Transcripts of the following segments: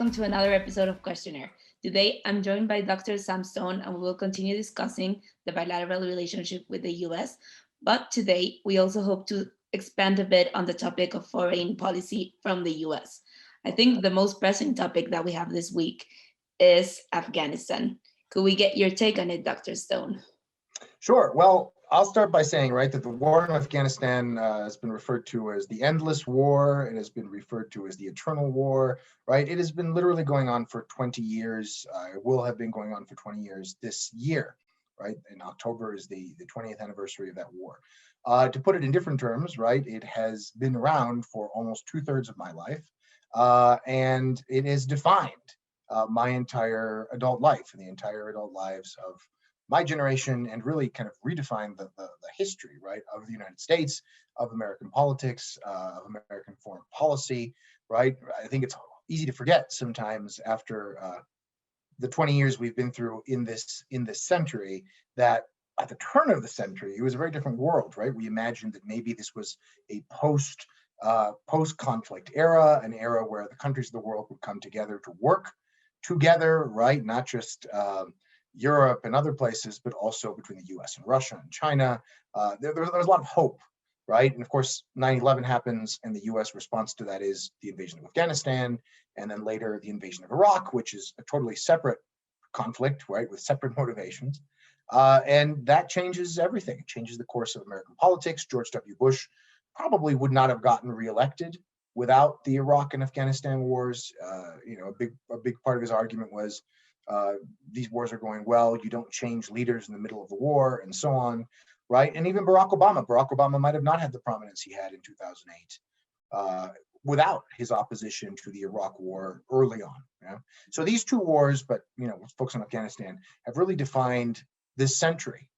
welcome to another episode of Questionnaire. Today, I'm joined by Dr. Sam Stone, and we will continue discussing the bilateral relationship with the US. But today, we also hope to expand a bit on the topic of foreign policy from the US. I think the most pressing topic that we have this week is Afghanistan. Could we get your take on it, Dr. Stone? Sure. Well, I'll start by saying, right, that the war in Afghanistan has been referred to as the endless war. It has been referred to as the eternal war, right? It has been literally going on for 20 years. It will have been going on for 20 years this year, right? In October is the 20th anniversary of that war. To put it in different terms, right, it has been around for almost 2/3 of my life, and it has defined my entire adult life and the entire adult lives of my generation, and really kind of redefine the history, right, of the United States, of American politics, of American foreign policy, right? I think it's easy to forget sometimes after the 20 years we've been through in this century, that at the turn of the century, it was a very different world, right? We imagined that maybe this was a post-conflict era, an era where the countries of the world would come together to work together, right? Not just Europe and other places, but also between the US and Russia and China. There's a lot of hope, right? And of course, 9/11 happens, and the US response to that is the invasion of Afghanistan, and then later the invasion of Iraq, which is a totally separate conflict, right, with separate motivations. And that changes everything. It changes the course of American politics. George W. Bush probably would not have gotten reelected without the Iraq and Afghanistan wars. A big part of his argument was, these wars are going well, you don't change leaders in the middle of the war, and so on, right? And even Barack Obama might have not had the prominence he had in 2008 without his opposition to the Iraq war early on. Yeah? So these two wars, but let's focus on Afghanistan, have really defined this century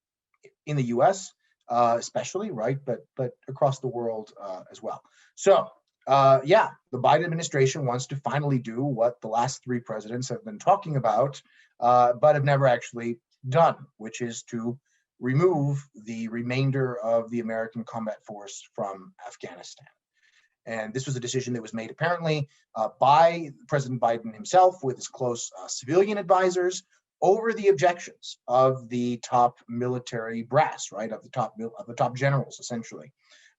in the US especially, right? But across the world as well. So the Biden administration wants to finally do what the last three presidents have been talking about, but have never actually done, which is to remove the remainder of the American combat force from Afghanistan. And this was a decision that was made apparently by President Biden himself with his close civilian advisors over the objections of the top military brass, right, of the top generals, essentially.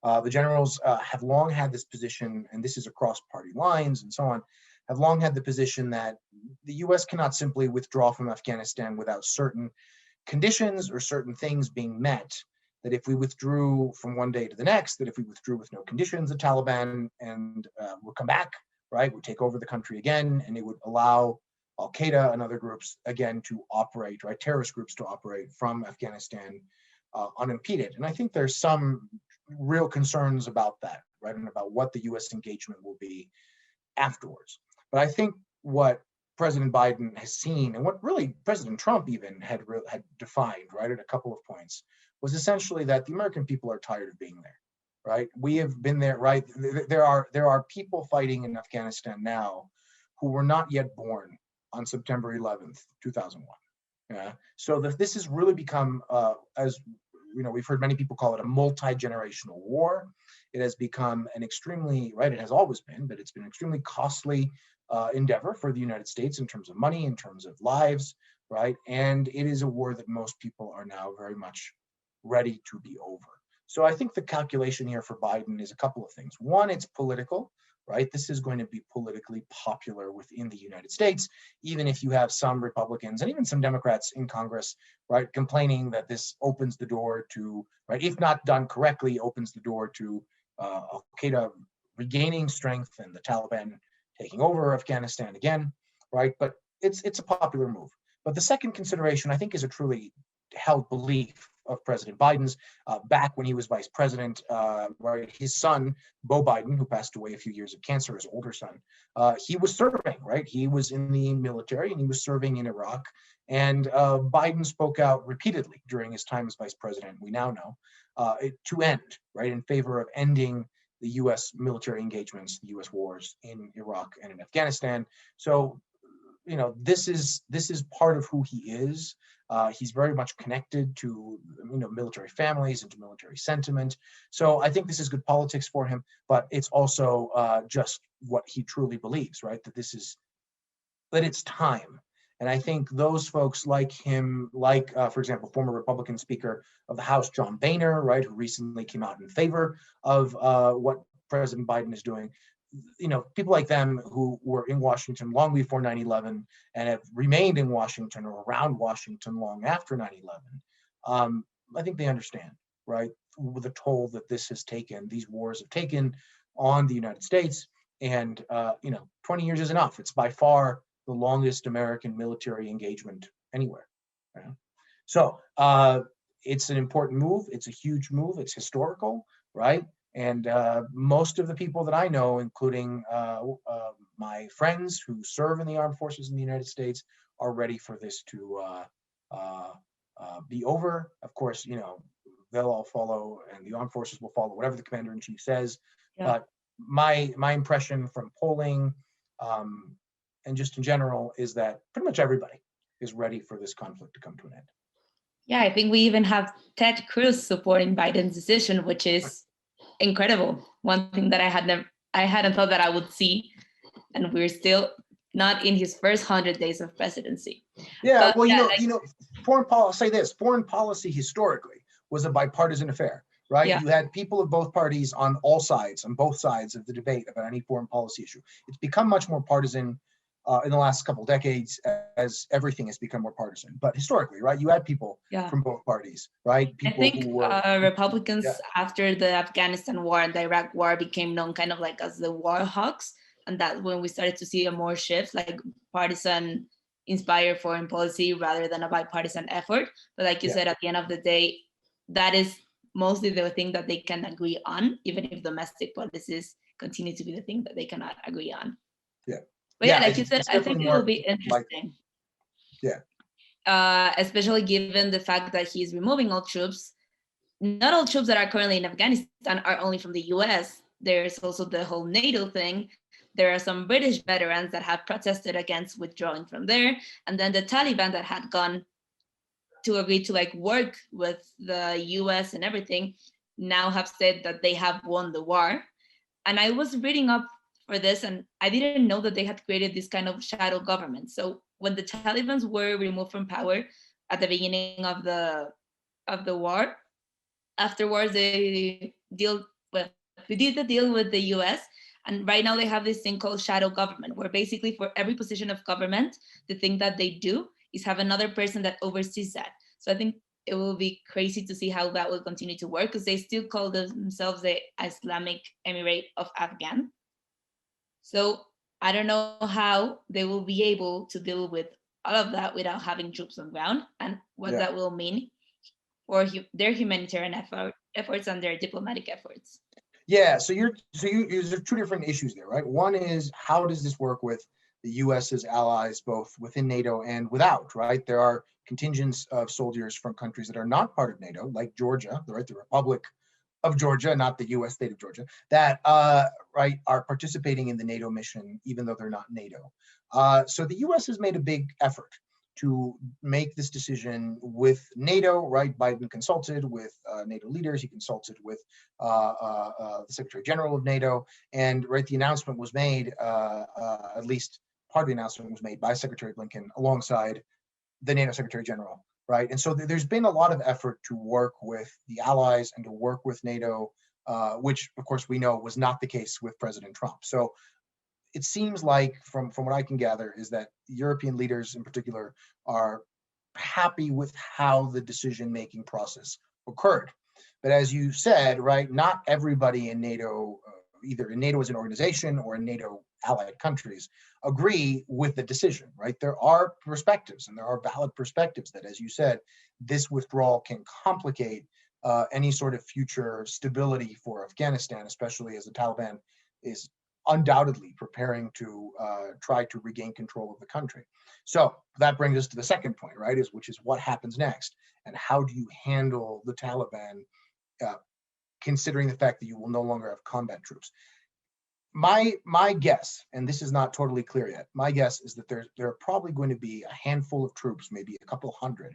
The generals have long had this position, and this is across party lines and so on, have long had the position that the US cannot simply withdraw from Afghanistan without certain conditions or certain things being met. That if we withdrew from one day to the next, that if we withdrew with no conditions, the Taliban would come back, right, would take over the country again, and it would allow al-Qaida and other groups again to operate, right, terrorist groups to operate from Afghanistan unimpeded. And I think there's some real concerns about that, right, and about what the US engagement will be afterwards. But I think what President Biden has seen, and what really President Trump even had defined, right, at a couple of points, was essentially that the American people are tired of being there, right? We have been there, right? There are people fighting in Afghanistan now who were not yet born on September 11th, 2001. Yeah. So this has really become, as we've heard many people call it, a multi-generational war. It has become an extremely, right, it has always been, but it's been an extremely costly endeavor for the United States in terms of money, in terms of lives, right? And it is a war that most people are now very much ready to be over. So I think the calculation here for Biden is a couple of things. One, it's political, right? This is going to be politically popular within the United States, even if you have some Republicans and even some Democrats in Congress, right, complaining that this opens the door to, right, if not done correctly, opens the door to al-Qaida regaining strength and the Taliban taking over Afghanistan again, right? But it's a popular move. But the second consideration, I think, is a truly held belief of President Biden's. Back when he was vice president, right, his son, Beau Biden, who passed away a few years of cancer, his older son, he was serving, right? He was in the military and he was serving in Iraq. And Biden spoke out repeatedly during his time as vice president, we now know, to end, right, in favor of ending the US military engagements, the US wars in Iraq and in Afghanistan. So, this is part of who he is. He's very much connected to military families and to military sentiment. So I think this is good politics for him, but it's also just what he truly believes, right? That this is that it's time. And I think those folks like him, like, for example, former Republican Speaker of the House, John Boehner, right, who recently came out in favor of what President Biden is doing, people like them who were in Washington long before 9/11 and have remained in Washington or around Washington long after 9/11, I think they understand, right, the toll that this has taken, these wars have taken on the United States. And, 20 years is enough. It's by far the longest American military engagement anywhere. Right? So it's an important move. It's a huge move. It's historical, right? And most of the people that I know, including my friends who serve in the armed forces in the United States, are ready for this to be over. Of course, they'll all follow, and the armed forces will follow whatever the commander-in-chief says. Yeah. But my impression from polling and just in general is that pretty much everybody is ready for this conflict to come to an end. Yeah, I think we even have Ted Cruz supporting Biden's decision, which is incredible. One thing that I hadn't thought that I would see, and we're still not in his first 100 days of presidency. Yeah, but, well, foreign policy. I'll say this: foreign policy historically was a bipartisan affair, right? Yeah. You had people of both parties on all sides, on both sides of the debate about any foreign policy issue. It's become much more partisan in the last couple of decades as everything has become more partisan. But historically, right, you had people from both parties, right? People I think who were, Republicans after the Afghanistan war and the Iraq war became known kind of like as the Warhawks. And that's when we started to see a more shift, like partisan inspired foreign policy rather than a bipartisan effort. But like you said, at the end of the day, that is mostly the thing that they can agree on, even if domestic policies continue to be the thing that they cannot agree on. Yeah. But like you said, I think it will be interesting. Especially given the fact that he's removing all troops. Not all troops that are currently in Afghanistan are only from the US. There's also the whole NATO thing. There are some British veterans that have protested against withdrawing from there. And then the Taliban that had gone to agree to work with the US and everything now have said that they have won the war. And I was reading up for this, and I didn't know that they had created this kind of shadow government. So when the Taliban were removed from power at the beginning of the war, afterwards they did the deal with the US, and right now they have this thing called shadow government, where basically for every position of government, the thing that they do is have another person that oversees that. So I think it will be crazy to see how that will continue to work, because they still call themselves the Islamic Emirate of Afghan. So I don't know how they will be able to deal with all of that without having troops on ground, and what that will mean for their humanitarian efforts and their diplomatic efforts. Yeah, so there's two different issues there, right? One is, how does this work with the US's allies, both within NATO and without, right? There are contingents of soldiers from countries that are not part of NATO, like Georgia, right? The Republic of Georgia, not the US state of Georgia, that are participating in the NATO mission, even though they're not NATO. So the US has made a big effort to make this decision with NATO, right? Biden consulted with NATO leaders. He consulted with the Secretary General of NATO, and the announcement was made, at least part of the announcement was made by Secretary Blinken alongside the NATO Secretary General, right? And so there's been a lot of effort to work with the allies and to work with NATO, which of course we know was not the case with President Trump. So it seems like, from what I can gather, is that European leaders in particular are happy with how the decision-making process occurred. But as you said, right, not everybody in NATO, either in NATO as an organization or in NATO allied countries, agree with the decision, right? There are perspectives, and there are valid perspectives that, as you said, this withdrawal can complicate any sort of future stability for Afghanistan, especially as the Taliban is undoubtedly preparing to try to regain control of the country. So that brings us to the second point, right? Which is what happens next, and how do you handle the Taliban, considering the fact that you will no longer have combat troops? My guess, and this is not totally clear yet, my guess is that there are probably going to be a handful of troops, maybe a couple hundred,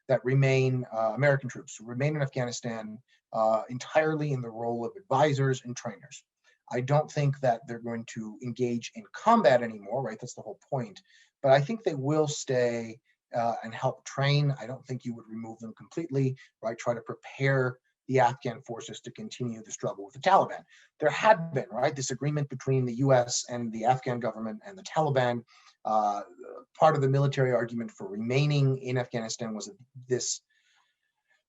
that remain, American troops, who remain in Afghanistan entirely in the role of advisors and trainers. I don't think that they're going to engage in combat anymore, right? That's the whole point. but I think they will stay and help train. I don't think you would remove them completely, right? Try to prepare the Afghan forces to continue the struggle with the Taliban. There had been, right, this agreement between the US and the Afghan government and the Taliban. Part of the military argument for remaining in Afghanistan was that this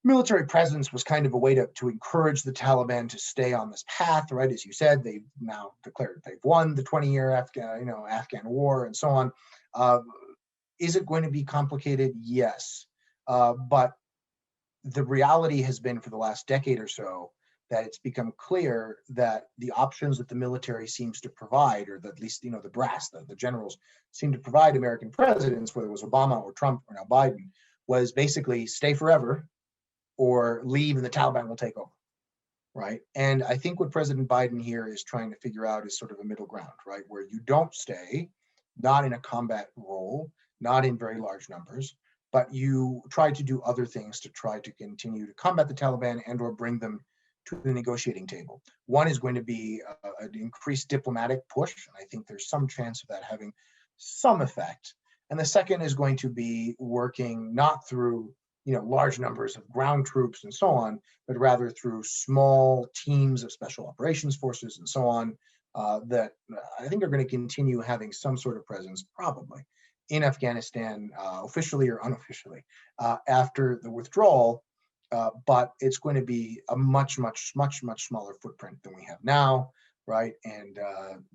military presence was kind of a way to encourage the Taliban to stay on this path, right? As you said, they've now declared they've won the 20-year Afghan war and so on. Is it going to be complicated? Yes. But the reality has been for the last decade or so that it's become clear that the options that the military seems to provide, or that at least, the brass, the generals seem to provide American presidents, whether it was Obama or Trump or now Biden, was basically stay forever or leave and the Taliban will take over, right? And I think what President Biden here is trying to figure out is sort of a middle ground, right? Where you don't stay, not in a combat role, not in very large numbers, but you try to do other things to try to continue to combat the Taliban and or bring them to the negotiating table. One is going to be an increased diplomatic push, and I think there's some chance of that having some effect. And the second is going to be working not through large numbers of ground troops and so on, but rather through small teams of special operations forces and so on, that I think are going to continue having some sort of presence, probably, in Afghanistan, officially or unofficially, after the withdrawal. But it's going to be a much smaller footprint than we have now, right? And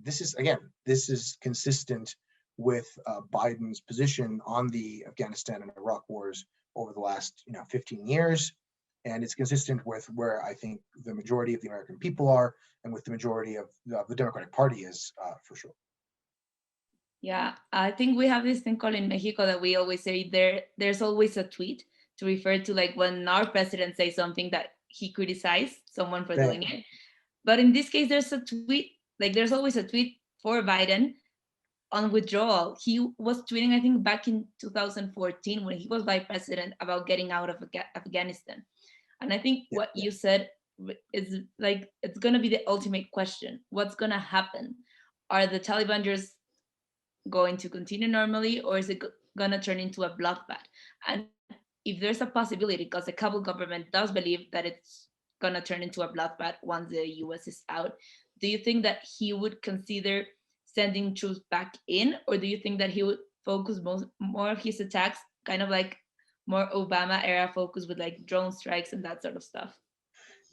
this is consistent with Biden's position on the Afghanistan and Iraq wars over the last 15 years. And it's consistent with where I think the majority of the American people are and with the majority of the Democratic Party is, for sure. Yeah, I think we have this thing called in Mexico that we always say there's always a tweet to refer to, like when our president says something that he criticized someone for doing it. But in this case, there's a tweet, like there's always a tweet for Biden on withdrawal. He was tweeting, I think, back in 2014 when he was vice president about getting out of Afghanistan. And I think what you said is like, it's going to be the ultimate question. What's going to happen? Are the Taliban just going to continue normally, or is it going to turn into a bloodbath? And if there's a possibility, because the Kabul government does believe that it's going to turn into a bloodbath once the US is out, do you think that he would consider sending troops back in, or do you think that he would focus more of his attacks kind of like more Obama era focus with like drone strikes and that sort of stuff?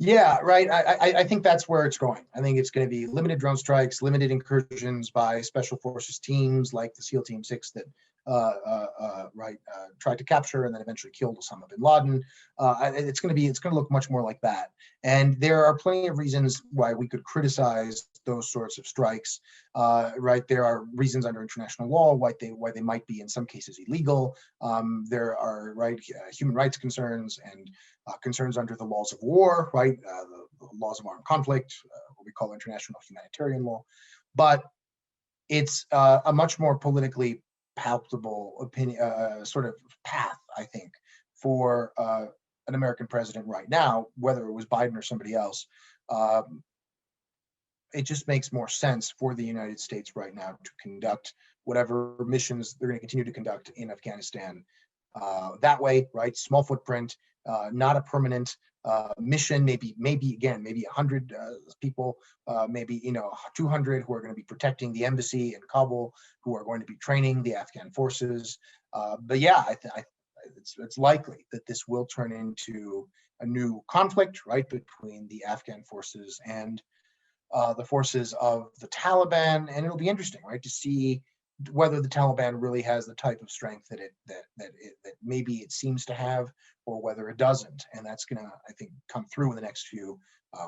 Yeah, right. I think that's where it's going. I think it's going to be limited drone strikes, limited incursions by special forces teams like the SEAL Team 6 that tried to capture and then eventually killed Osama bin Laden. It's going to look much more like that. And there are plenty of reasons why we could criticize those sorts of strikes. Right, there are reasons under international law why they might be in some cases illegal. There are human rights concerns and concerns under the laws of war, right? The laws of armed conflict, what we call international humanitarian law. But it's a much more politically palpable opinion, sort of path, I think, for an American president right now, whether it was Biden or somebody else. It just makes more sense for the United States right now to conduct whatever missions they're going to continue to conduct in Afghanistan that way, right? Small footprint, not a permanent mission, maybe 100 people, maybe 200 who are going to be protecting the embassy in Kabul, who are going to be training the Afghan forces. But yeah, it's likely that this will turn into a new conflict, right, between the Afghan forces and the forces of the Taliban, and it'll be interesting, right, to see whether the Taliban really has the type of strength that maybe it seems to have, or whether it doesn't. And that's going to, I think, come through in the next few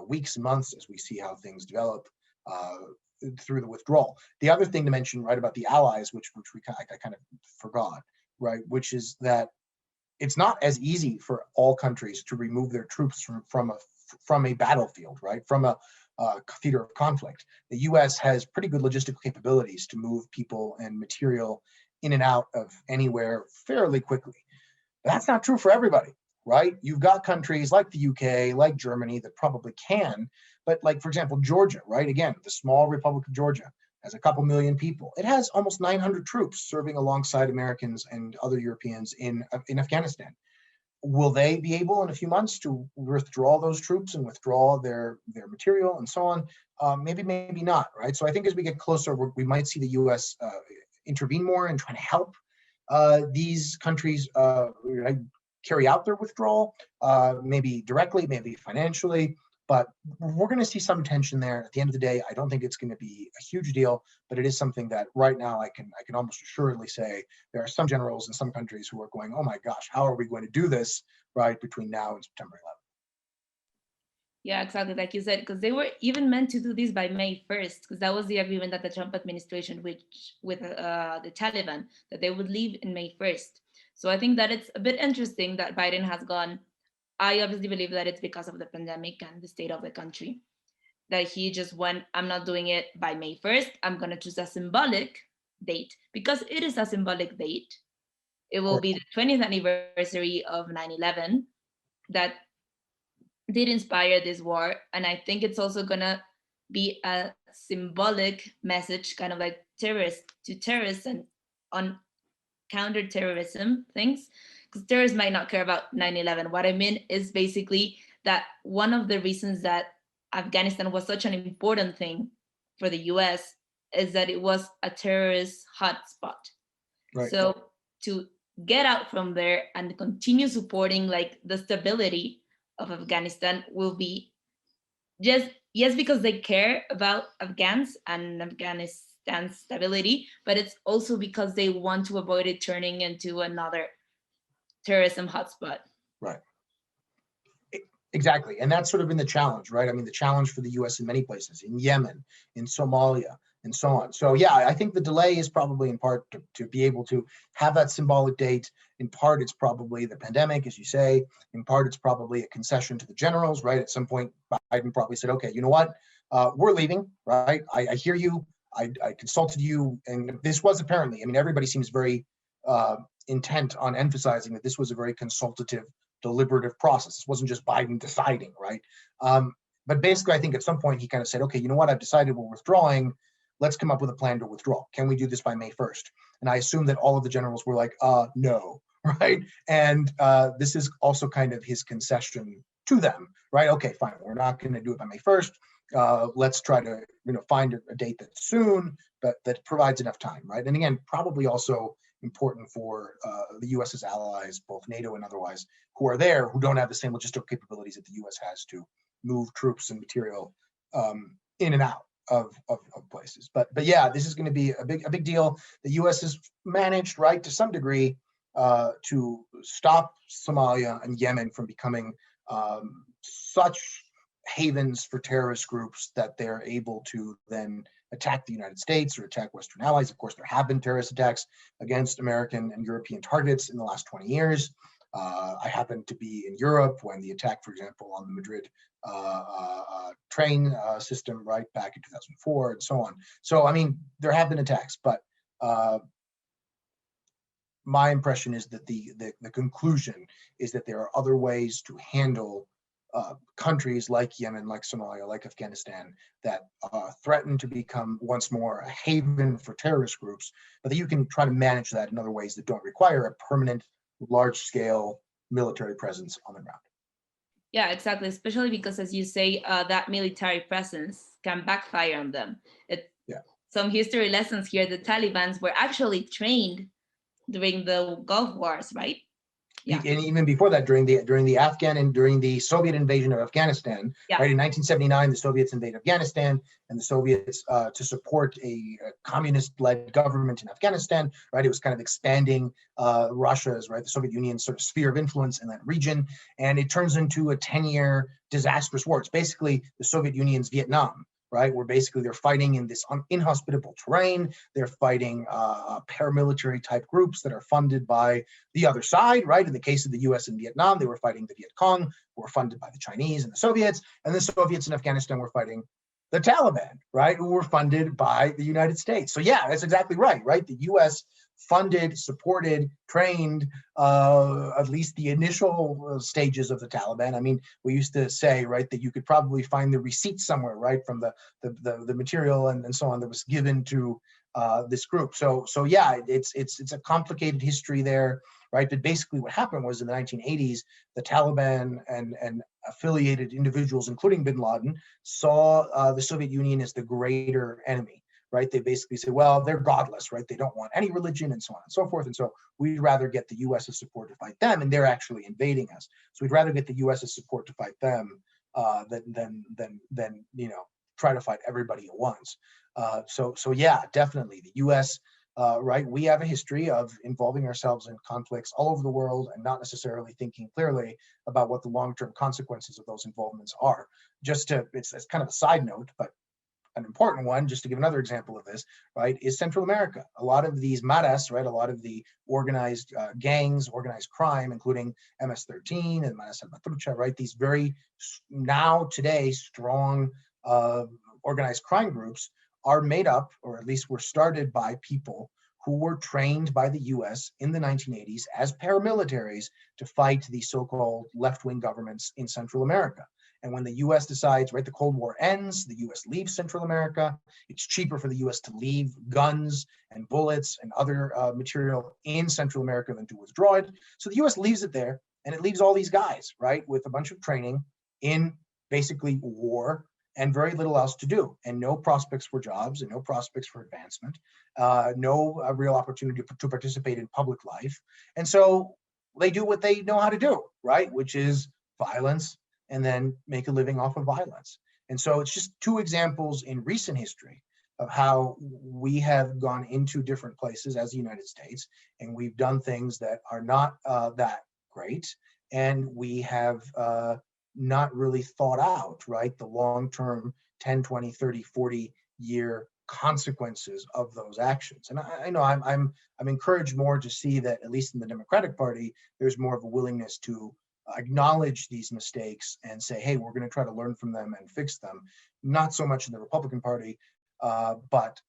weeks and months as we see how things develop through the withdrawal. The other thing to mention, right, about the allies, which I kind of forgot, right, which is that it's not as easy for all countries to remove their troops from a battlefield, right, from a theater of conflict. The U.S. has pretty good logistical capabilities to move people and material in and out of anywhere fairly quickly. But that's not true for everybody, right? You've got countries like the UK, like Germany, that probably can, but like, for example, Georgia, right? Again, the small Republic of Georgia, has a couple million people. It has almost 900 troops serving alongside Americans and other Europeans in Afghanistan. Will they be able in a few months to withdraw those troops and withdraw their material and so on? Maybe, maybe not, right? So I think as we get closer, we might see the U.S. Intervene more and try to help these countries carry out their withdrawal, maybe directly, maybe financially. But we're going to see some tension there. At the end of the day, I don't think it's going to be a huge deal, but it is something that right now I can almost assuredly say there are some generals in some countries who are going, oh my gosh, how are we going to do this right between now and September 11th? Yeah, exactly. Like you said, because they were even meant to do this by May 1st, because that was the agreement that the Trump administration reached with the Taliban, that they would leave in May 1st. So I think that it's a bit interesting that Biden has gone. I obviously believe that it's because of the pandemic and the state of the country, that he just went, I'm not doing it by May 1st. I'm going to choose a symbolic date, because it is a symbolic date. It will be the 20th anniversary of 9/11 that did inspire this war. And I think it's also going to be a symbolic message, kind of like terrorists and on counterterrorism things, because terrorists might not care about 9/11. What I mean is basically that one of the reasons that Afghanistan was such an important thing for the US is that it was a terrorist hotspot. Right. So to get out from there and continue supporting like the stability of Afghanistan will be just, yes, because they care about Afghans and Afghanistan's stability, but it's also because they want to avoid it turning into another terrorism hotspot. Right. Exactly. And that's sort of been the challenge, right? I mean, the challenge for the US in many places, in Yemen, in Somalia, and so on. So yeah, I think the delay is probably in part to be able to have that symbolic date. In part, it's probably the pandemic, as you say. In part, it's probably a concession to the generals, right? At some point, Biden probably said, okay, you know what? We're leaving, right? I hear you. I consulted you. And this was apparently, I mean, everybody seems very intent on emphasizing that this was a very consultative, deliberative process. This wasn't just Biden deciding, right? But basically, I think at some point he kind of said, okay, you know what? I've decided we're withdrawing. Let's come up with a plan to withdraw. Can we do this by May 1st? And I assume that all of the generals were like, no, right? And this is also kind of his concession to them, right? Okay, fine. We're not going to do it by May 1st. Let's try to, find a date that's soon, but that provides enough time, right? And again, probably also important for the US's allies, both NATO and otherwise, who are there, who don't have the same logistical capabilities that the US has to move troops and material in and out of places. But yeah, this is going to be a big deal. The US has managed, right, to some degree, to stop Somalia and Yemen from becoming such havens for terrorist groups that they're able to then attack the United States or attack Western allies. Of course, there have been terrorist attacks against American and European targets in the last 20 years. I happened to be in Europe when the attack, for example, on the Madrid train system, right, back in 2004 and so on. So, I mean, there have been attacks, but my impression is that the conclusion is that there are other ways to handle countries like Yemen, like Somalia, like Afghanistan, that threaten to become once more a haven for terrorist groups, but that you can try to manage that in other ways that don't require a permanent, large-scale military presence on the ground. Yeah, exactly. Especially because, as you say, that military presence can backfire on them. Some history lessons here: the Taliban were actually trained during the Gulf Wars, right? Yeah. And even before that, during the Afghan and during the Soviet invasion of Afghanistan, right, in 1979, the Soviets invade Afghanistan, and the Soviets, to support a communist-led government in Afghanistan, right, it was kind of expanding Russia's, right, the Soviet Union's sort of sphere of influence in that region, and it turns into a 10-year disastrous war. It's basically the Soviet Union's Vietnam, right, where basically they're fighting in this inhospitable terrain. They're fighting paramilitary type groups that are funded by the other side, right? In the case of the US and Vietnam, they were fighting the Viet Cong, who were funded by the Chinese and the Soviets, and the Soviets in Afghanistan were fighting the Taliban, right, who were funded by the United States. So yeah, that's exactly right, right? The US funded, supported, trained at least the initial stages of the Taliban. I mean, we used to say, right, that you could probably find the receipts somewhere, right, from the material and so on that was given to this group. So yeah, it's a complicated history there, right? But basically what happened was in the 1980s, the Taliban and affiliated individuals, including bin Laden, saw the Soviet Union as the greater enemy, right? They basically said, well, they're godless, right? They don't want any religion and so on and so forth. And so we'd rather get the US's support to fight them, and they're actually invading us. So we'd rather get the US's support to fight them than try to fight everybody at once. So yeah, definitely the US, right? We have a history of involving ourselves in conflicts all over the world and not necessarily thinking clearly about what the long-term consequences of those involvements are. It's kind of a side note, but an important one, just to give another example of this, right, is Central America. A lot of these maras, right, a lot of the organized gangs, organized crime, including MS-13 and Maras Salvatrucha, right, these very now today strong organized crime groups are made up, or at least were started by people who were trained by the US in the 1980s as paramilitaries to fight the so-called left-wing governments in Central America. And when the US decides, right, the Cold War ends, the US leaves Central America. It's cheaper for the US to leave guns and bullets and other material in Central America than to withdraw it. So the US leaves it there, and it leaves all these guys, right, with a bunch of training in basically war and very little else to do, and no prospects for jobs and no prospects for advancement, no real opportunity to participate in public life. And so they do what they know how to do, right, which is violence, and then make a living off of violence. And so it's just two examples in recent history of how we have gone into different places as the United States, and we've done things that are not that great, and we have not really thought out, right, the long-term 10, 20, 30, 40-year consequences of those actions. And I know I'm encouraged more to see that, at least in the Democratic Party, there's more of a willingness to acknowledge these mistakes and say, hey, we're going to try to learn from them and fix them. Not so much in the Republican Party, but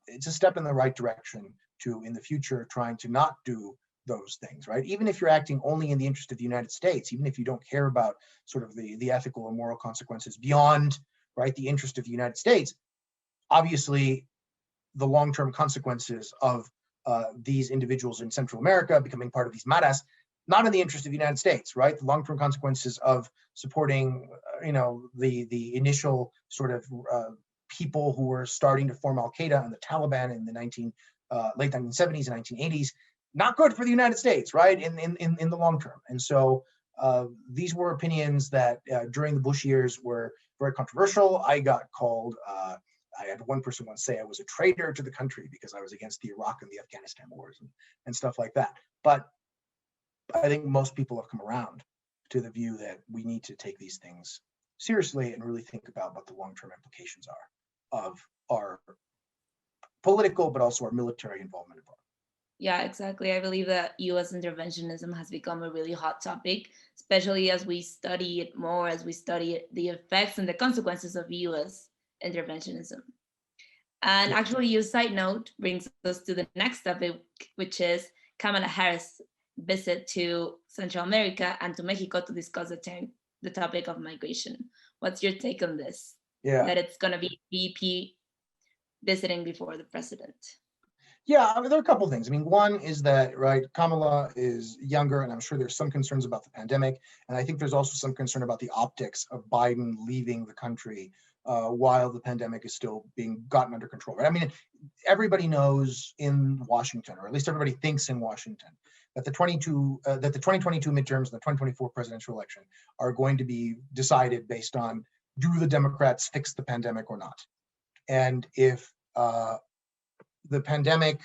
it's a step in the right direction to, in the future, trying to not do those things, right? Even if you're acting only in the interest of the United States, even if you don't care about sort of the ethical and moral consequences beyond, right, the interest of the United States, obviously the long-term consequences of these individuals in Central America becoming part of these maras, not in the interest of the United States, right? The long-term consequences of supporting, the initial sort of people who were starting to form al-Qaida and the Taliban in the late 1970s and 1980s, not good for the United States, right? In the long term. And so these were opinions that during the Bush years were very controversial. I got called, I had one person once say I was a traitor to the country because I was against the Iraq and the Afghanistan wars and stuff like that. But I think most people have come around to the view that we need to take these things seriously and really think about what the long-term implications are of our political, but also our military involvement abroad. Yeah, exactly. I believe that US interventionism has become a really hot topic, especially as we study it more, as we study the effects and the consequences of US interventionism. And actually, your side note brings us to the next topic, which is Kamala Harris' visit to Central America and to Mexico to discuss the topic of migration. What's your take on this? Yeah. That it's going to be VP visiting before the president. Yeah, I mean, there are a couple of things. I mean, one is that, right, Kamala is younger, and I'm sure there's some concerns about the pandemic. And I think there's also some concern about the optics of Biden leaving the country while the pandemic is still being gotten under control. Right? I mean, everybody knows in Washington, or at least everybody thinks in Washington, that the 2022 midterms and the 2024 presidential election are going to be decided based on, do the Democrats fix the pandemic or not? And if the pandemic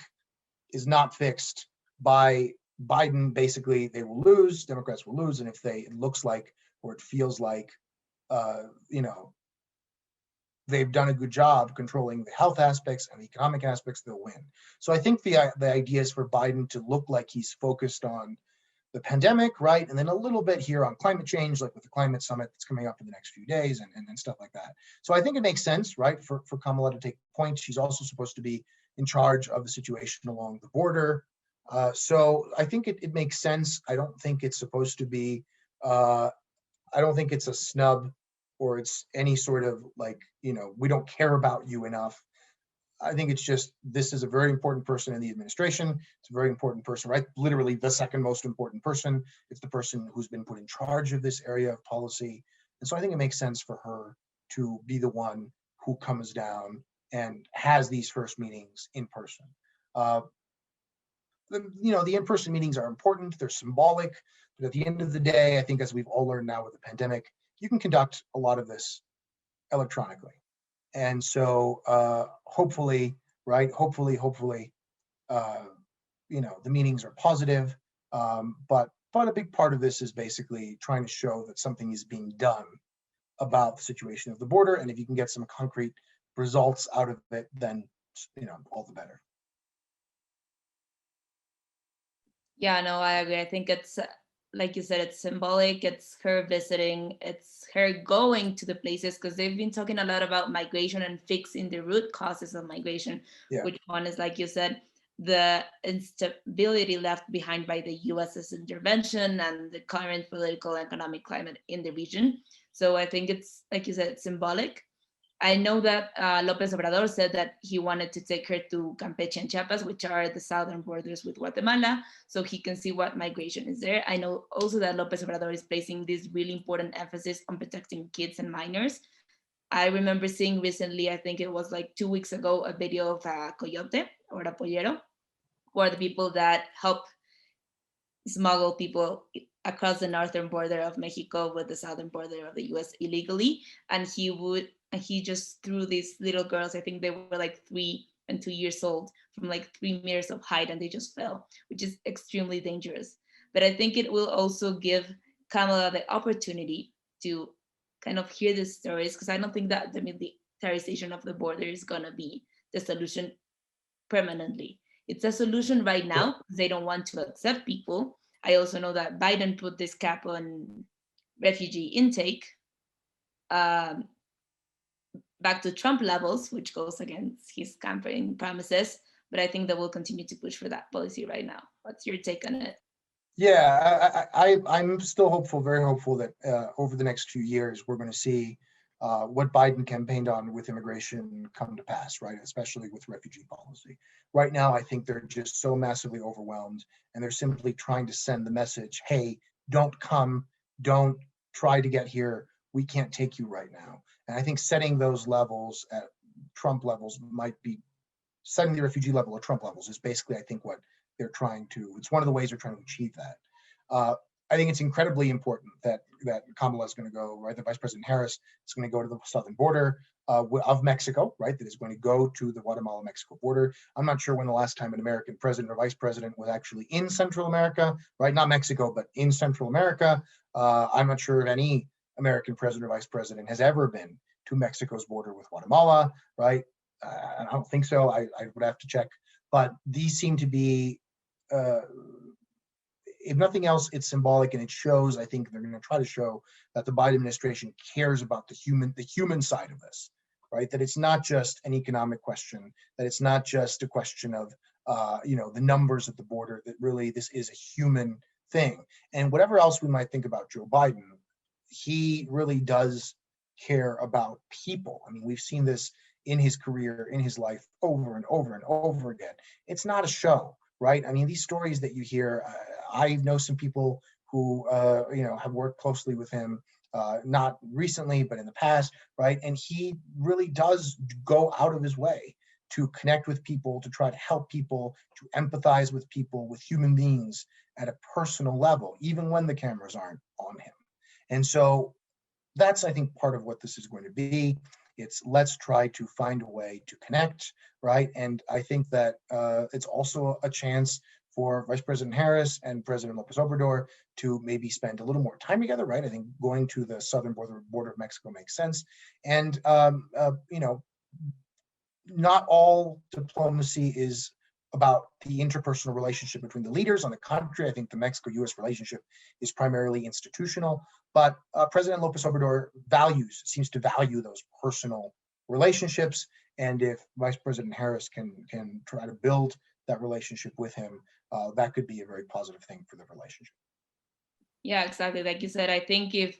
is not fixed by Biden, basically they will lose, Democrats will lose. And if it looks like, or it feels like, they've done a good job controlling the health aspects and the economic aspects, they'll win. So I think the idea is for Biden to look like he's focused on the pandemic, right? And then a little bit here on climate change, like with the climate summit that's coming up in the next few days and stuff like that. So I think it makes sense, right, for Kamala to take point. She's also supposed to be in charge of the situation along the border, So I think it makes sense. I don't think it's supposed to be, I don't think it's a snub or it's any sort of like, we don't care about you enough. I think it's just, this is a very important person in the administration. It's a very important person, right? Literally the second most important person. It's the person who's been put in charge of this area of policy. And so I think it makes sense for her to be the one who comes down and has these first meetings in person. The in-person meetings are important. They're symbolic. But at the end of the day, I think as we've all learned now with the pandemic, you can conduct a lot of this electronically. And so hopefully, right, hopefully, the meetings are positive. But a big part of this is basically trying to show that something is being done about the situation of the border. And if you can get some concrete results out of it, then, all the better. Yeah, no, I agree. I think it's, like you said, it's symbolic. It's her visiting, it's her going to the places, because they've been talking a lot about migration and fixing the root causes of migration, Yeah. which one is, like you said, the instability left behind by the US's intervention and the current political and economic climate in the region. So I think it's, like you said, symbolic. I know that López Obrador said that he wanted to take her to Campeche and Chiapas, which are the southern borders with Guatemala, so he can see what migration is there. I know also that López Obrador is placing this really important emphasis on protecting kids and minors. I remember seeing recently, I think it was like 2 weeks ago, a video of a coyote or a pollero, who are the people that help smuggle people across the northern border of Mexico with the southern border of the US illegally. And he just threw these little girls, I think they were like 3 and 2 years old, from like 3 meters of height, and they just fell, which is extremely dangerous. But I think it will also give Kamala the opportunity to kind of hear these stories, because I don't think that the militarization of the border is going to be the solution permanently. It's a solution right now because they don't want to accept people. I also know that Biden put this cap on refugee intake um, back to Trump levels, which goes against his campaign promises. But I think that we'll continue to push for that policy right now. What's your take on it? Yeah, I'm still hopeful, very hopeful that over the next few years, we're going to see what Biden campaigned on with immigration come to pass, right? Especially with refugee policy. Right now, I think they're just so massively overwhelmed, and they're simply trying to send the message, hey, don't come, don't try to get here. We can't take you right now. And I think setting those levels at Trump levels might be setting the refugee level at Trump levels is basically, I think, what they're trying to, it's one of the ways they're trying to achieve that. I think it's incredibly important that Kamala is going to go, right? The Vice President Harris is going to go to the southern border of Mexico, right? That is going to go to the Guatemala-Mexico border. I'm not sure when the last time an American president or vice president was actually in Central America, right? Not Mexico, but in Central America. I'm not sure if any American president or vice president has ever been to Mexico's border with Guatemala, right? I don't think so. I would have to check. But these seem to be, if nothing else, it's symbolic, and it shows, I think they're going to try to show that the Biden administration cares about the human side of this, right? That it's not just an economic question, that it's not just a question of, the numbers at the border, that really this is a human thing. And whatever else we might think about Joe Biden, he really does care about people. I mean, we've seen this in his career, in his life, over and over and over again. It's not a show, right? I mean, these stories that you hear, I know some people who, have worked closely with him, not recently, but in the past, right? And he really does go out of his way to connect with people, to try to help people, to empathize with people, with human beings at a personal level, even when the cameras aren't on him. And so that's, I think, part of what this is going to be. It's let's try to find a way to connect, right? And I think that it's also a chance for Vice President Harris and President López Obrador to maybe spend a little more time together, right? I think going to the southern border of Mexico makes sense. And, not all diplomacy is about the interpersonal relationship between the leaders. On the contrary, I think the Mexico-U.S. relationship is primarily institutional. But President López Obrador seems to value those personal relationships. And if Vice President Harris can try to build that relationship with him, that could be a very positive thing for the relationship. Yeah, exactly. Like you said, I think if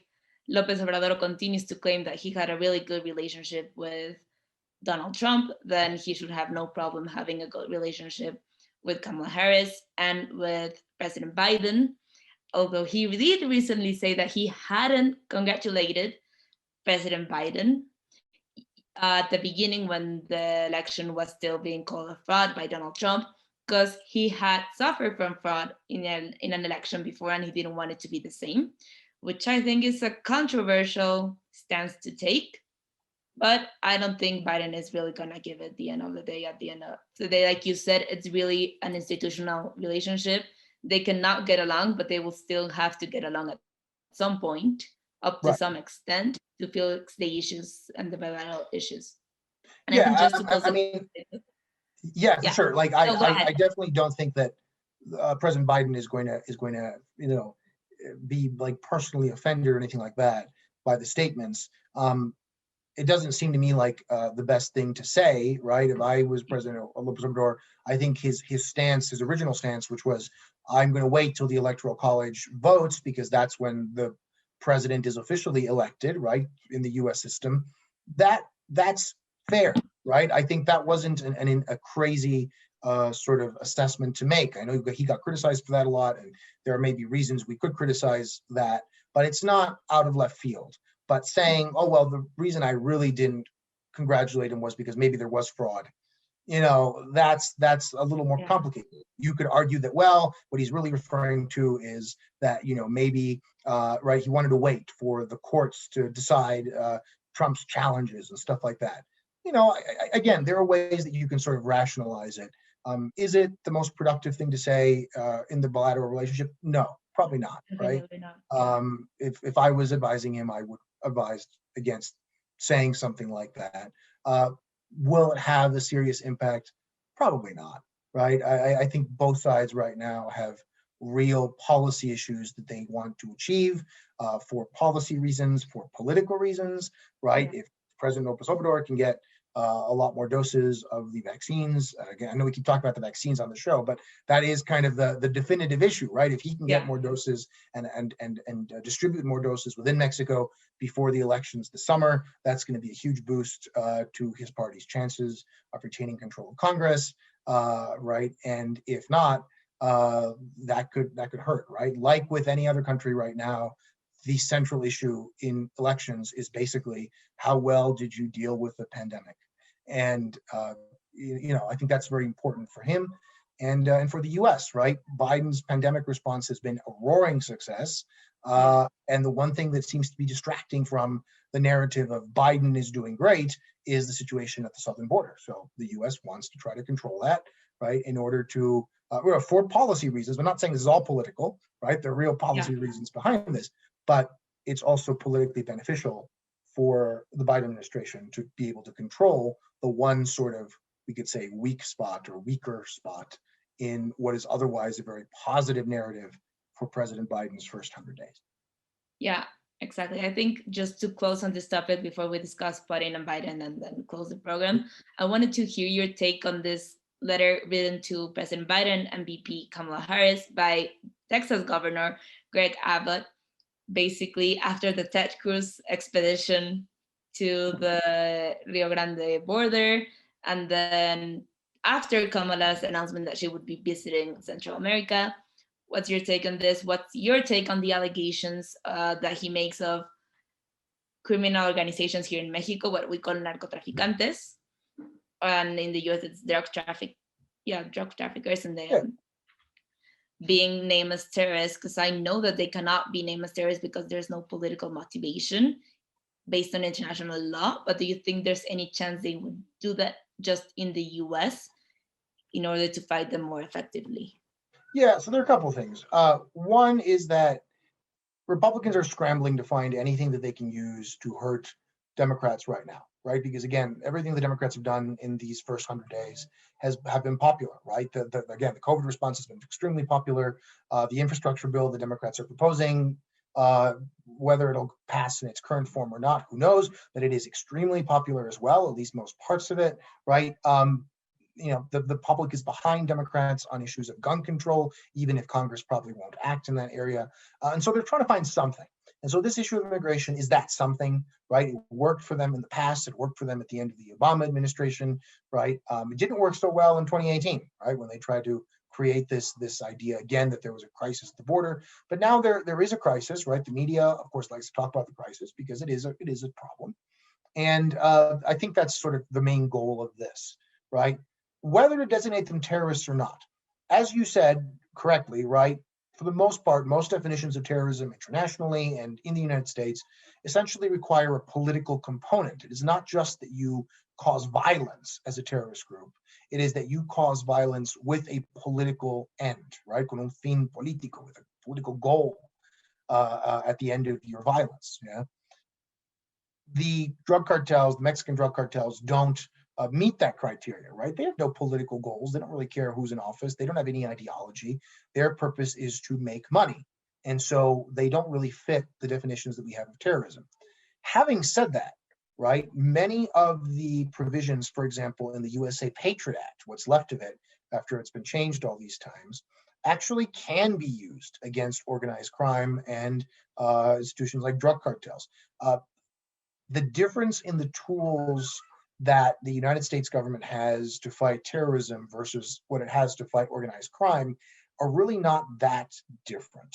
Lopez Obrador continues to claim that he had a really good relationship with Donald Trump, then he should have no problem having a good relationship with Kamala Harris and with President Biden. Although he did recently say that he hadn't congratulated President Biden at the beginning when the election was still being called a fraud by Donald Trump, because he had suffered from fraud in an election before and he didn't want it to be the same, which I think is a controversial stance to take. But I don't think Biden is really going to give it the end of the day. At the end of the day, like you said, it's really an institutional relationship. They cannot get along, but they will still have to get along at some point, up to Right. some extent, to fix the issues and the bilateral issues. And I Yeah, think just to close I mean, yeah, for sure. Like I definitely don't think that President Biden is going to be like personally offended or anything like that by the statements. It doesn't seem to me like the best thing to say, right? If I was President Lopez Obrador, I think his stance, his original stance, which was, I'm going to wait till the Electoral College votes because that's when the president is officially elected, right, in the U.S. system. That's fair, right? I think that wasn't a crazy sort of assessment to make. I know he got criticized for that a lot, and there may be reasons we could criticize that, but it's not out of left field. But saying, oh, well, the reason I really didn't congratulate him was because maybe there was fraud, that's a little more complicated. You could argue that, well, what he's really referring to is that, maybe, right, he wanted to wait for the courts to decide Trump's challenges and stuff like that. Again, there are ways that you can sort of rationalize it. Is it the most productive thing to say in the bilateral relationship? No, probably not, right? If I was advising him, I would advise against saying something like that. Will it have a serious impact? Probably not, right? I think both sides right now have real policy issues that they want to achieve for policy reasons, for political reasons, right? If President Lopez Obrador can get a lot more doses of the vaccines. Again, I know we keep talking about the vaccines on the show, but that is kind of the definitive issue, right? If he can get more doses and distribute more doses within Mexico before the elections this summer, that's going to be a huge boost to his party's chances of retaining control of Congress, right? And if not, that could hurt, right? Like with any other country right now, the central issue in elections is basically how well did you deal with the pandemic, and I think that's very important for him and for the U.S. Right? Biden's pandemic response has been a roaring success, and the one thing that seems to be distracting from the narrative of Biden is doing great is the situation at the southern border. So the U.S. wants to try to control that, right, in order to for policy reasons. I'm not saying this is all political, right? There are real policy reasons behind this. But it's also politically beneficial for the Biden administration to be able to control the one sort of, we could say, weak spot or weaker spot in what is otherwise a very positive narrative for President Biden's first 100 days. Yeah, exactly. I think just to close on this topic before we discuss Putin and Biden and then close the program, I wanted to hear your take on this letter written to President Biden and VP Kamala Harris by Texas Governor Greg Abbott, basically after the Ted Cruz expedition to the Rio Grande border, and then after Kamala's announcement that she would be visiting Central America. What's your take on this? What's your take on the allegations that he makes of criminal organizations here in Mexico, what we call narcotraficantes, and in the US it's drug traffickers, and then being named as terrorists, because I know that they cannot be named as terrorists because there's no political motivation based on international law. But do you think there's any chance they would do that just in the US in order to fight them more effectively? Yeah, so there are a couple of things. One is that Republicans are scrambling to find anything that they can use to hurt Democrats right now, right? Because again, everything the Democrats have done in these first 100 days have been popular, right? Again, the COVID response has been extremely popular. The infrastructure bill the Democrats are proposing, whether it'll pass in its current form or not, who knows? But it is extremely popular as well, at least most parts of it, right? the public is behind Democrats on issues of gun control, even if Congress probably won't act in that area. And so they're trying to find something. And so this issue of immigration is that something, right? It worked for them in the past. It worked for them at the end of the Obama administration, right? It didn't work so well in 2018, right? When they tried to create this idea again that there was a crisis at the border. But now there is a crisis, right? The media, of course, likes to talk about the crisis because it is a problem. And I think that's sort of the main goal of this, right? Whether to designate them terrorists or not. As you said correctly, right? For the most part, most definitions of terrorism internationally and in the United States essentially require a political component. It is not just that you cause violence as a terrorist group. It is that you cause violence with a political end, right? Con un fin político, with a political goal at the end of your violence. Yeah. The drug cartels, the Mexican drug cartels, don't meet that criteria, right? They have no political goals. They don't really care who's in office. They don't have any ideology. Their purpose is to make money. And so they don't really fit the definitions that we have of terrorism. Having said that, right, many of the provisions, for example, in the USA Patriot Act, what's left of it after it's been changed all these times, actually can be used against organized crime and institutions like drug cartels. The difference in the tools that the United States government has to fight terrorism versus what it has to fight organized crime are really not that different.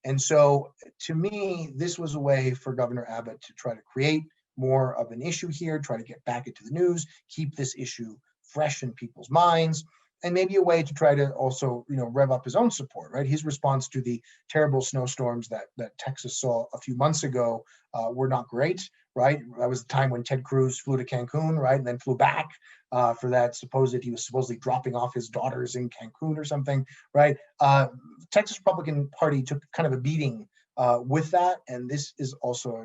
And so to me, this was a way for Governor Abbott to try to create more of an issue here, try to get back into the news, keep this issue fresh in people's minds, and maybe a way to try to also, rev up his own support, right? His response to the terrible snowstorms that Texas saw a few months ago were not great, right? That was the time when Ted Cruz flew to Cancun, right? And then flew back for that he was supposedly dropping off his daughters in Cancun or something, right? Texas Republican Party took kind of a beating with that. And this is also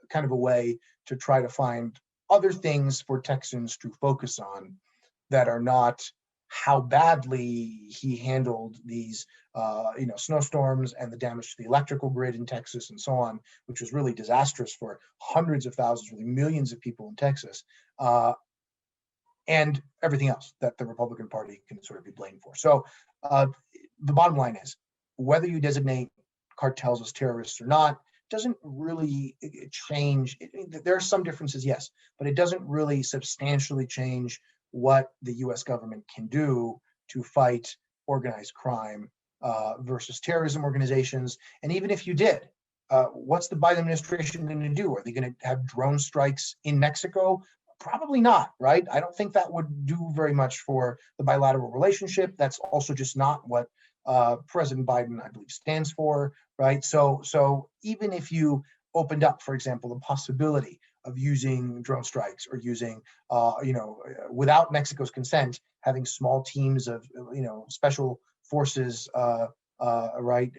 kind of a way to try to find other things for Texans to focus on that are not how badly he handled these, snowstorms and the damage to the electrical grid in Texas and so on, which was really disastrous for hundreds of thousands, really millions of people in Texas, and everything else that the Republican Party can sort of be blamed for. So the bottom line is, whether you designate cartels as terrorists or not doesn't really change. There are some differences, yes, but it doesn't really substantially change what the U.S. government can do to fight organized crime versus terrorism organizations. And even if you did, what's the Biden administration going to do? Are they going to have drone strikes in Mexico? Probably not, right? I don't think that would do very much for the bilateral relationship. That's also just not what President Biden, I believe, stands for, right? So even if you opened up, for example, the possibility of using drone strikes or using, without Mexico's consent, having small teams of, special forces, right,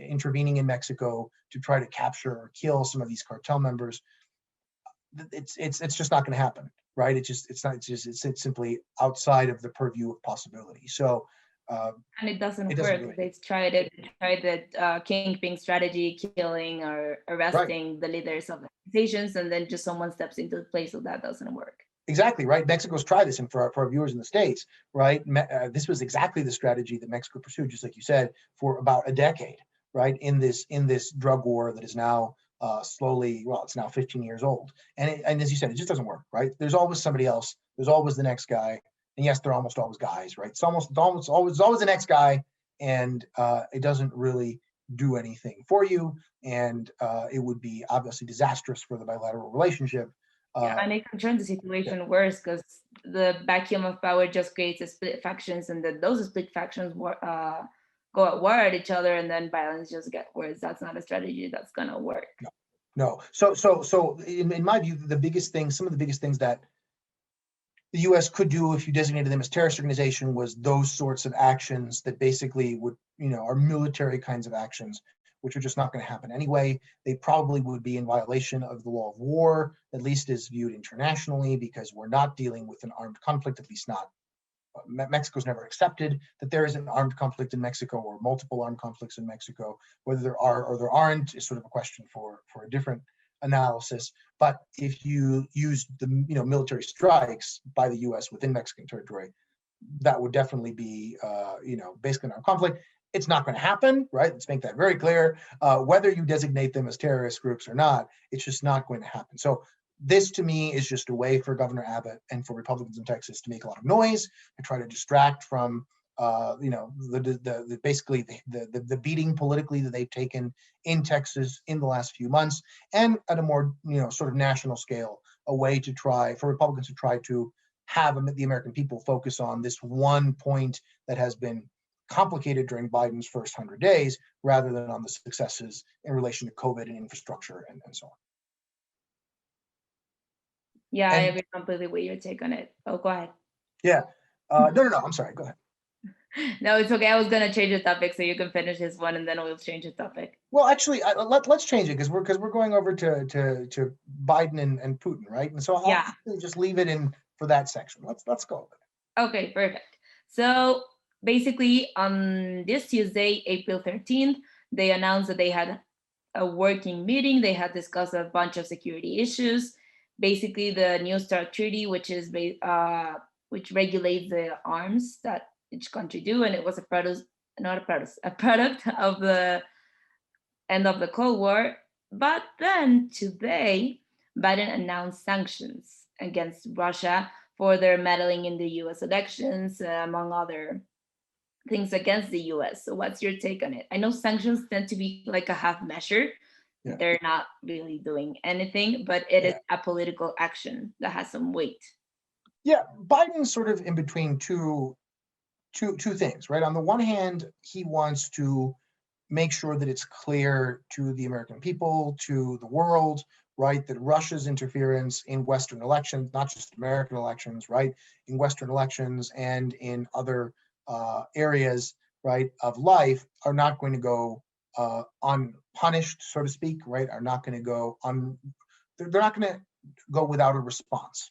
intervening in Mexico to try to capture or kill some of these cartel members. It's just not going to happen, right? It's simply outside of the purview of possibility. So. And it doesn't work. Really. They tried the kingpin strategy, killing or arresting right. The leaders of organizations, and then just someone steps into the place, so that doesn't work. Exactly, right? Mexico's tried this, and for our viewers in the States, right, this was exactly the strategy that Mexico pursued, just like you said, for about a decade, right, in this drug war that is now slowly, well, it's now 15 years old. And as you said, it just doesn't work, right? There's always somebody else. There's always the next guy. And yes, they're almost always guys, right? It's almost always the next guy, and it doesn't really do anything for you, and it would be obviously disastrous for the bilateral relationship. And it can turn the situation worse because the vacuum of power just creates a split factions, and then those split factions go at war at each other, and then violence just gets worse. That's not a strategy that's gonna work. No. So in my view, some of the biggest things that the U.S. could do if you designated them as terrorist organization was those sorts of actions that basically would, are military kinds of actions, which are just not going to happen anyway. They probably would be in violation of the law of war, at least as viewed internationally, because we're not dealing with an armed conflict, at least not. Mexico's never accepted that there is an armed conflict in Mexico or multiple armed conflicts in Mexico. Whether there are or there aren't is sort of a question for a different analysis. But if you use the military strikes by the U.S. within Mexican territory, that would definitely be, basically an armed conflict. It's not going to happen, right? Let's make that very clear. Whether you designate them as terrorist groups or not, it's just not going to happen. So this, to me, is just a way for Governor Abbott and for Republicans in Texas to make a lot of noise, to try to distract from, basically the beating politically that they've taken in Texas in the last few months, and at a more, sort of national scale, a way to try for Republicans to try to have the American people focus on this one point that has been complicated during Biden's first 100 days, rather than on the successes in relation to COVID and infrastructure and so on. Yeah, I And agree completely with your take on it. Oh, go ahead. yeah, no, I'm sorry. Go ahead. No, it's okay. I was gonna change the topic so you can finish this one, and then we'll change the topic. Well, actually, let's change it because we're going over to Biden and Putin, right? And so I'll Yeah. just leave it in for that section. Let's go over it. Okay, perfect. So basically, on this Tuesday, April 13th, they announced that they had a working meeting. They had discussed a bunch of security issues. Basically, the New START Treaty, which is which regulates the arms that each country do, and it was a product of the end of the Cold War. But then today, Biden announced sanctions against Russia for their meddling in the US elections, among other things against the US. So what's your take on it? I know sanctions tend to be like a half measure. Yeah. They're not really doing anything, but it is Yeah. a political action that has some weight. Yeah, Biden's sort of in between two things, right? On the one hand, he wants to make sure that it's clear to the American people, to the world, right, that Russia's interference in Western elections, not just American elections, right, in Western elections and in other areas, right, of life, are not going to go unpunished, so to speak, right, are not going to go they're not going to go without a response.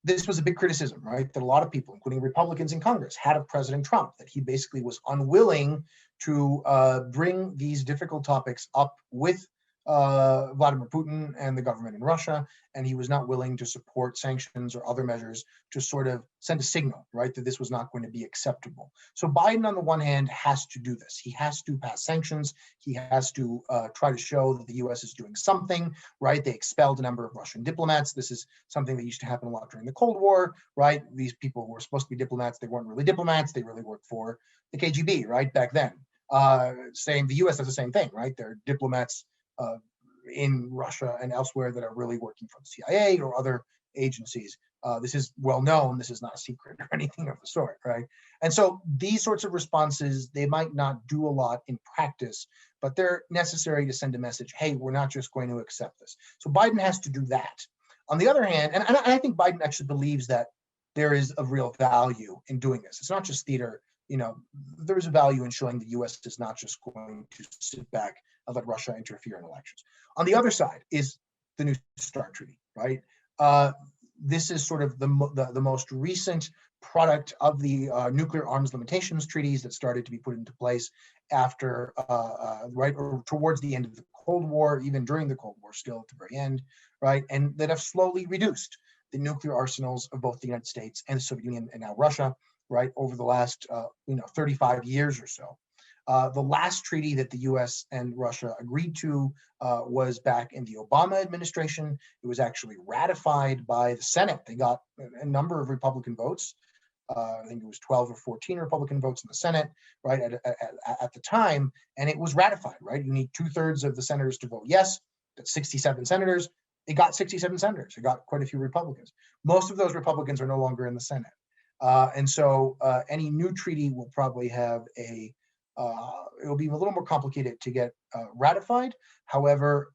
This was a big criticism, right, that a lot of people, including Republicans in Congress, had of President Trump, that he basically was unwilling to bring these difficult topics up with Vladimir Putin and the government in Russia, and he was not willing to support sanctions or other measures to sort of send a signal, right, that this was not going to be acceptable. So Biden, on the one hand, has to do this. He has to pass sanctions. He has to try to show that the U.S. is doing something, right? They expelled a number of Russian diplomats. This is something that used to happen a lot during the Cold War, right? These people were supposed to be diplomats. They weren't really diplomats. They really worked for the KGB, right, back then. The U.S. does the same thing, right? They're diplomats in Russia and elsewhere that are really working for the CIA or other agencies. This is well known. This is not a secret or anything of the sort, right? And so these sorts of responses, they might not do a lot in practice, but they're necessary to send a message, hey, we're not just going to accept this. So Biden has to do that. On the other hand, and I think Biden actually believes that there is a real value in doing this. It's not just theater. There is a value in showing the U.S. is not just going to sit back and let Russia interfere in elections. On the other side is the New START Treaty, right? This is sort of the most recent product of the nuclear arms limitations treaties that started to be put into place after, right, or towards the end of the Cold War, even during the Cold War, still at the very end, right? And that have slowly reduced the nuclear arsenals of both the United States and the Soviet Union and now Russia, right, over the last 35 years or so. The last treaty that the U.S. and Russia agreed to was back in the Obama administration. It was actually ratified by the Senate. They got a number of Republican votes. I think it was 12 or 14 Republican votes in the Senate, right, at the time, and it was ratified, right? You need 2/3 of the senators to vote yes. That's 67 senators. It got 67 senators. It got quite a few Republicans. Most of those Republicans are no longer in the Senate. And so any new treaty will probably have it'll be a little more complicated to get ratified. However,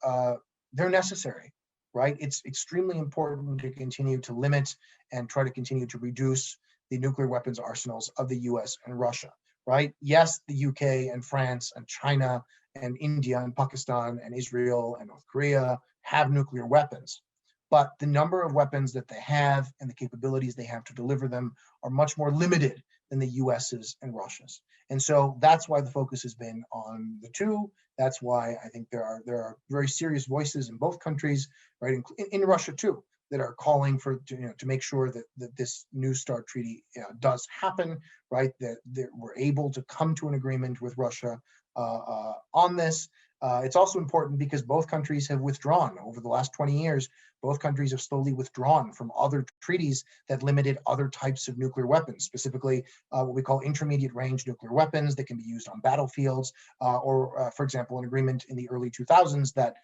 they're necessary, right? It's extremely important to continue to limit and try to continue to reduce the nuclear weapons arsenals of the US and Russia, right? Yes, the UK and France and China and India and Pakistan and Israel and North Korea have nuclear weapons. But the number of weapons that they have and the capabilities they have to deliver them are much more limited than the US's and Russia's. And so that's why the focus has been on the two. That's why I think there are very serious voices in both countries, right? In Russia too, that are calling for to make sure that this New START treaty does happen, right? That we're able to come to an agreement with Russia on this. It's also important because both countries have withdrawn over the last 20 years. Both countries have slowly withdrawn from other treaties that limited other types of nuclear weapons, specifically what we call intermediate range nuclear weapons that can be used on battlefields, or for example, an agreement in the early 2000s that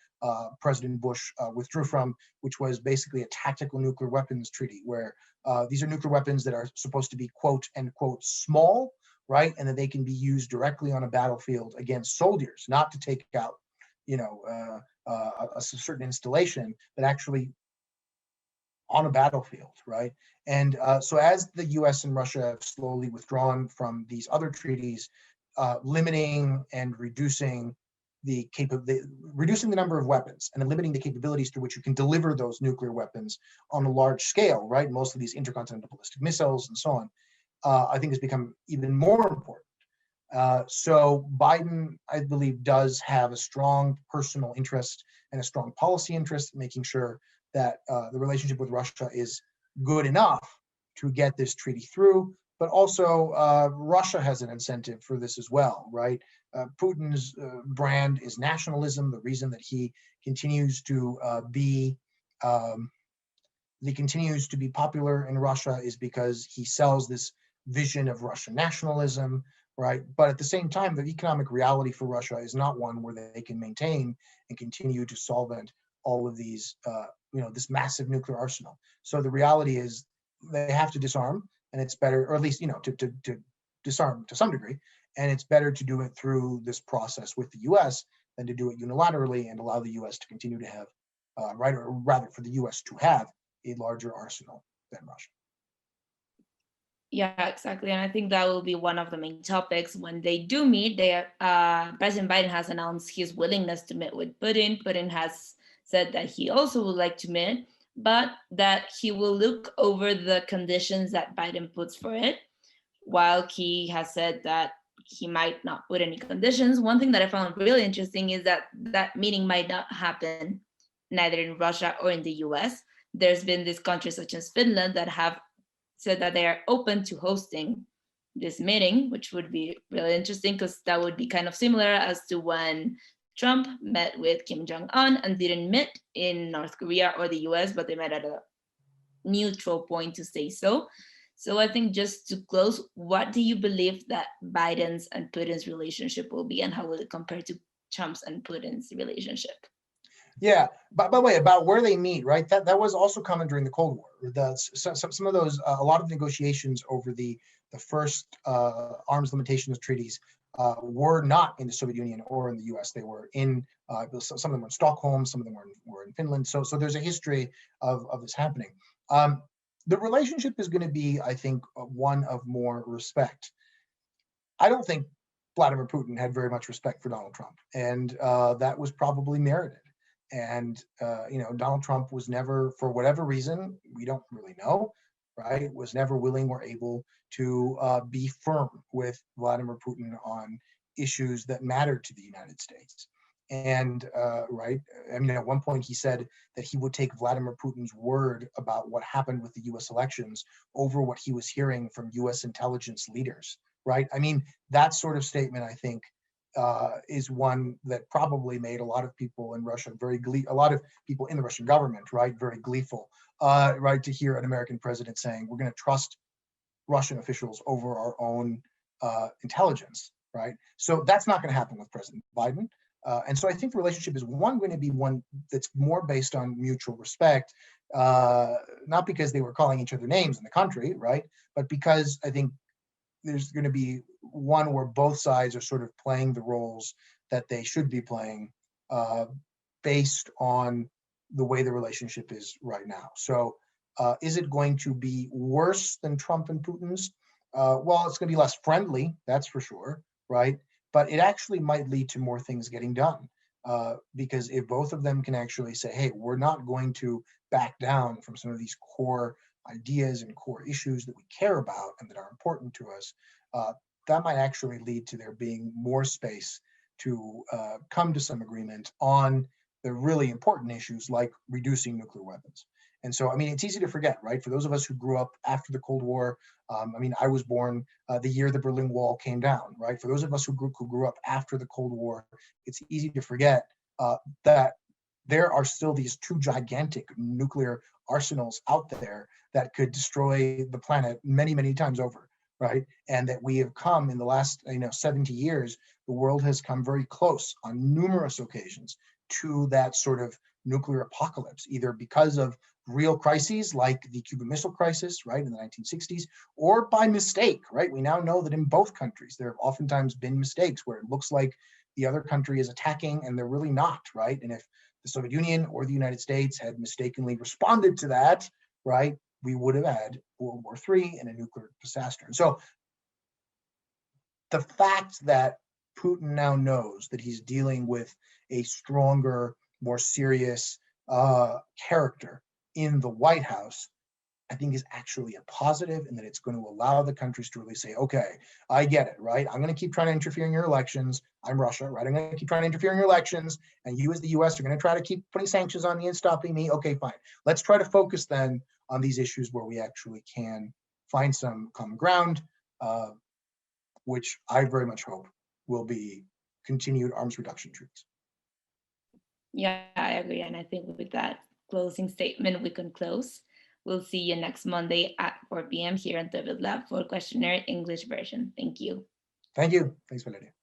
President Bush withdrew from, which was basically a tactical nuclear weapons treaty, where these are nuclear weapons that are supposed to be quote unquote small, right? And that they can be used directly on a battlefield against soldiers, not to take out, a certain installation, but actually on a battlefield, right? And so as the US and Russia have slowly withdrawn from these other treaties, limiting and reducing reducing the number of weapons and then limiting the capabilities through which you can deliver those nuclear weapons on a large scale, right? Most of these intercontinental ballistic missiles and so on, I think has become even more important. So Biden, I believe, does have a strong personal interest and a strong policy interest in making sure that the relationship with Russia is good enough to get this treaty through. But also, Russia has an incentive for this as well, right? Putin's brand is nationalism. The reason that he continues to be popular in Russia is because he sells this vision of Russian nationalism, right? But at the same time, the economic reality for Russia is not one where they can maintain and continue to solvent all of these, this massive nuclear arsenal. So the reality is they have to disarm, and it's better, or at least, to disarm to some degree, and it's better to do it through this process with the US than to do it unilaterally and allow the US to continue to have, or rather for the US to have a larger arsenal than Russia. Yeah, exactly. And I think that will be one of the main topics when they do meet. President Biden has announced his willingness to meet with Putin. Putin has said that he also would like to meet, but that he will look over the conditions that Biden puts for it, while he has said that he might not put any conditions. One thing that I found really interesting is that that meeting might not happen neither in Russia or in the US. There's been these countries such as Finland that have said that they are open to hosting this meeting, which would be really interesting because that would be kind of similar as to when Trump met with Kim Jong-un and didn't meet in North Korea or the US, but they met at a neutral point to say so. So I think just to close, what do you believe that Biden's and Putin's relationship will be, and how will it compare to Trump's and Putin's relationship? Yeah, by the way, about where they meet, right? That was also common during the Cold War. Some of those, a lot of negotiations over the first arms limitations treaties were not in the Soviet Union or in the U.S. They were in some of them were in Stockholm, some of them were in Finland. So there's a history of this happening. The relationship is going to be, I think, one of more respect. I don't think Vladimir Putin had very much respect for Donald Trump, and that was probably merited. And Donald Trump was never, for whatever reason, we don't really know, right, was never willing or able to be firm with Vladimir Putin on issues that mattered to the United States. And right, I mean, at one point he said that he would take Vladimir Putin's word about what happened with the US elections over what he was hearing from US intelligence leaders, right? I mean, that sort of statement, I think, is one that probably made a lot of people in Russia a lot of people in the Russian government, right, very gleeful, right, to hear an American president saying, we're going to trust Russian officials over our own intelligence, right? So that's not going to happen with President Biden. And so I think the relationship is going to be one that's more based on mutual respect, not because they were calling each other names in the country, right, but because I think there's going to be one where both sides are sort of playing the roles that they should be playing based on the way the relationship is right now. So is it going to be worse than Trump and Putin's? Well, it's going to be less friendly, that's for sure, right? But it actually might lead to more things getting done because if both of them can actually say, hey, we're not going to back down from some of these core ideas and core issues that we care about and that are important to us, that might actually lead to there being more space to come to some agreement on the really important issues like reducing nuclear weapons. And so, I mean, it's easy to forget, right? For those of us who grew up after the Cold War, I mean, I was born the year the Berlin Wall came down, right? For those of us who grew up after the Cold War, it's easy to forget that there are still these two gigantic nuclear arsenals out there that could destroy the planet many, many times over, right? And that we have come in the last 70 years, the world has come very close on numerous occasions to that sort of nuclear apocalypse, either because of real crises like the Cuban Missile Crisis, right, in the 1960s, or by mistake, right? We now know that in both countries, there have oftentimes been mistakes where it looks like the other country is attacking and they're really not, right? And if the Soviet Union or the United States had mistakenly responded to that, right, we would have had World War III and a nuclear disaster. And so the fact that Putin now knows that he's dealing with a stronger, more serious character in the White House, I think is actually a positive, and that it's going to allow the countries to really say, okay, I get it, right? I'm going to keep trying to interfere in your elections. I'm Russia, right? I'm going to keep trying to interfere in your elections. And you as the US are going to try to keep putting sanctions on me and stopping me. Okay, fine. Let's try to focus then on these issues where we actually can find some common ground, which I very much hope will be continued arms reduction treaties. Yeah, I agree. And I think with that closing statement, we can close. We'll see you next Monday at 4 p.m. here on David Lab for Quaestionare English version. Thank you. Thank you. Thanks, Valeria.